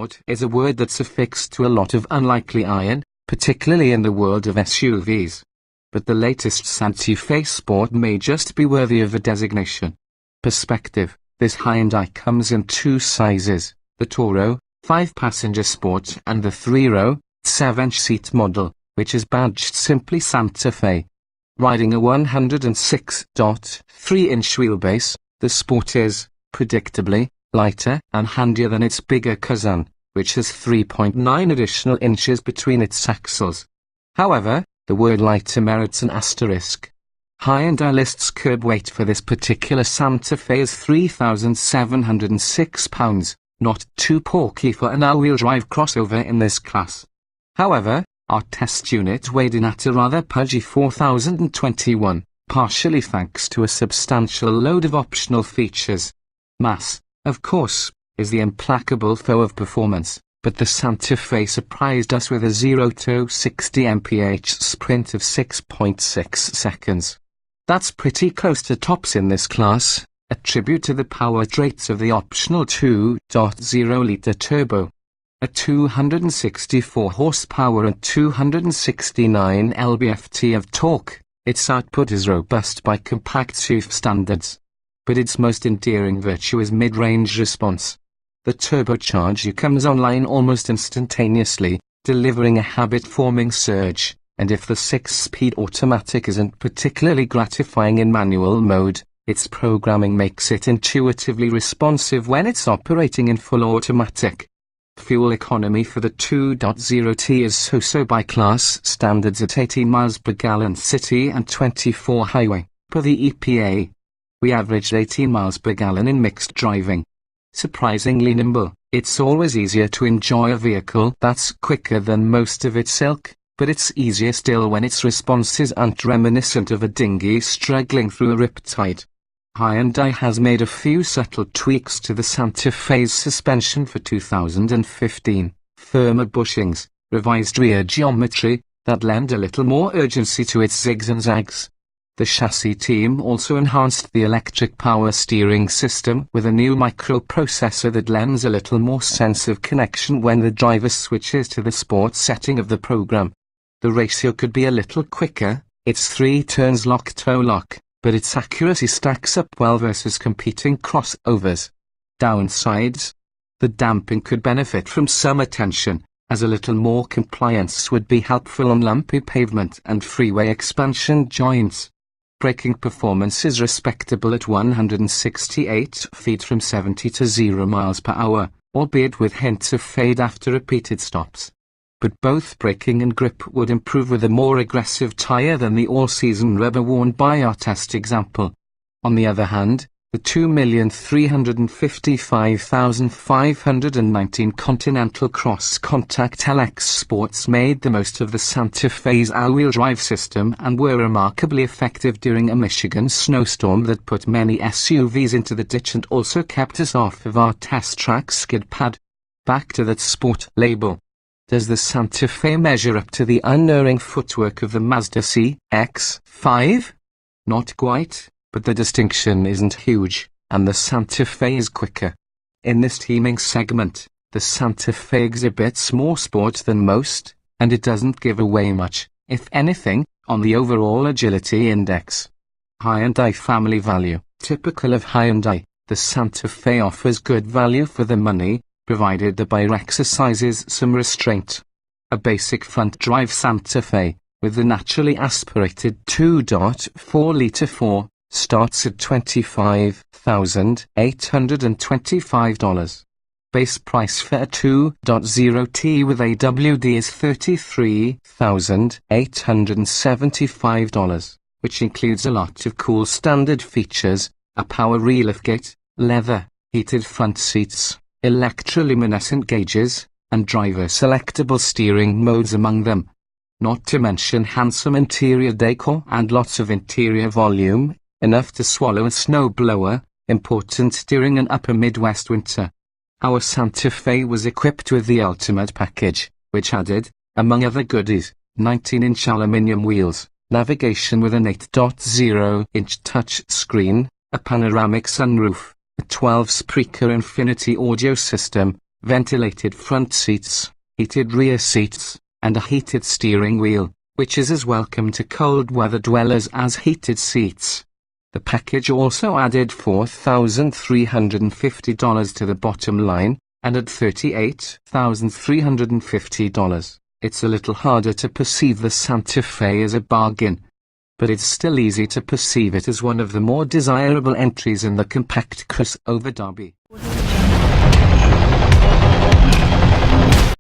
Sport is a word that's affixed to a lot of unlikely iron, particularly in the world of SUVs. But the latest Sante Fe Sport may just be worthy of a designation. Perspective: this Hyundai comes in two sizes, the two-row, 5-passenger Sport and the 3-row, 7-seat model, which is badged simply Sante Fe. Riding a 106.3-inch wheelbase, the Sport is, predictably, lighter and handier than its bigger cousin, which has 3.9 additional inches between its axles. However, the word lighter merits an asterisk. Hyundai lists curb weight for this particular Sante Fe as 3,706 pounds, not too porky for an all-wheel drive crossover in this class. However, our test unit weighed in at a rather pudgy 4,021, partially thanks to a substantial load of optional features. Mass, of course, is the implacable foe of performance, but the Sante Fe surprised us with a 0-60 mph sprint of 6.6 seconds. That's pretty close to tops in this class, a tribute to the power traits of the optional 2.0-litre turbo. At 264 horsepower and 269 lb-ft of torque, its output is robust by compact SUV standards. But its most endearing virtue is mid-range response. The turbocharger comes online almost instantaneously, delivering a habit-forming surge, and if the 6-speed automatic isn't particularly gratifying in manual mode, its programming makes it intuitively responsive when it's operating in full automatic. Fuel economy for the 2.0T is so-so by class standards at 18 miles per gallon city and 24 highway, per the EPA. We averaged 18 miles per gallon in mixed driving. Surprisingly nimble, it's always easier to enjoy a vehicle that's quicker than most of its ilk, but it's easier still when its responses aren't reminiscent of a dinghy struggling through a riptide. Hyundai has made a few subtle tweaks to the Sante Fe's suspension for 2015, firmer bushings, revised rear geometry, that lend a little more urgency to its zigs and zags. The chassis team also enhanced the electric power steering system with a new microprocessor that lends a little more sense of connection when the driver switches to the sport setting of the program. The ratio could be a little quicker, it's 3 turns lock-toe lock, but its accuracy stacks up well versus competing crossovers. Downsides: the damping could benefit from some attention, as a little more compliance would be helpful on lumpy pavement and freeway expansion joints. Braking performance is respectable at 168 feet from 70 to 0 miles per hour, albeit with hints of fade after repeated stops. But both braking and grip would improve with a more aggressive tyre than the all-season rubber worn by our test example. On the other hand, the 2,355,519 Continental Cross Contact LX Sports made the most of the Sante Fe's all-wheel drive system and were remarkably effective during a Michigan snowstorm that put many SUVs into the ditch and also kept us off of our test track skid pad. Back to that Sport label. Does the Sante Fe measure up to the unerring footwork of the Mazda CX-5? Not quite. But the distinction isn't huge, and the Sante Fe is quicker. In this teaming segment, the Sante Fe exhibits more sport than most, and it doesn't give away much, if anything, on the overall agility index. Hyundai family value. Typical of Hyundai, the Sante Fe offers good value for the money, provided the buyer exercises some restraint. A basic front-drive Sante Fe, with the naturally aspirated 2.4-litre 4, starts at $25,825. Base price for a 2.0T with AWD is $33,875, which includes a lot of cool standard features, a power reliftgate, leather, heated front seats, electroluminescent gauges, and driver-selectable steering modes among them. Not to mention handsome interior decor and lots of interior volume, enough to swallow a snowblower, important during an upper Midwest winter. Our Sante Fe was equipped with the Ultimate package, which added, among other goodies, 19-inch aluminium wheels, navigation with an 8.0-inch touch screen, a panoramic sunroof, a 12-speaker Infinity audio system, ventilated front seats, heated rear seats, and a heated steering wheel, which is as welcome to cold weather dwellers as heated seats. The package also added $4,350 to the bottom line, and at $38,350, it's a little harder to perceive the Sante Fe as a bargain. But it's still easy to perceive it as one of the more desirable entries in the compact crossover derby.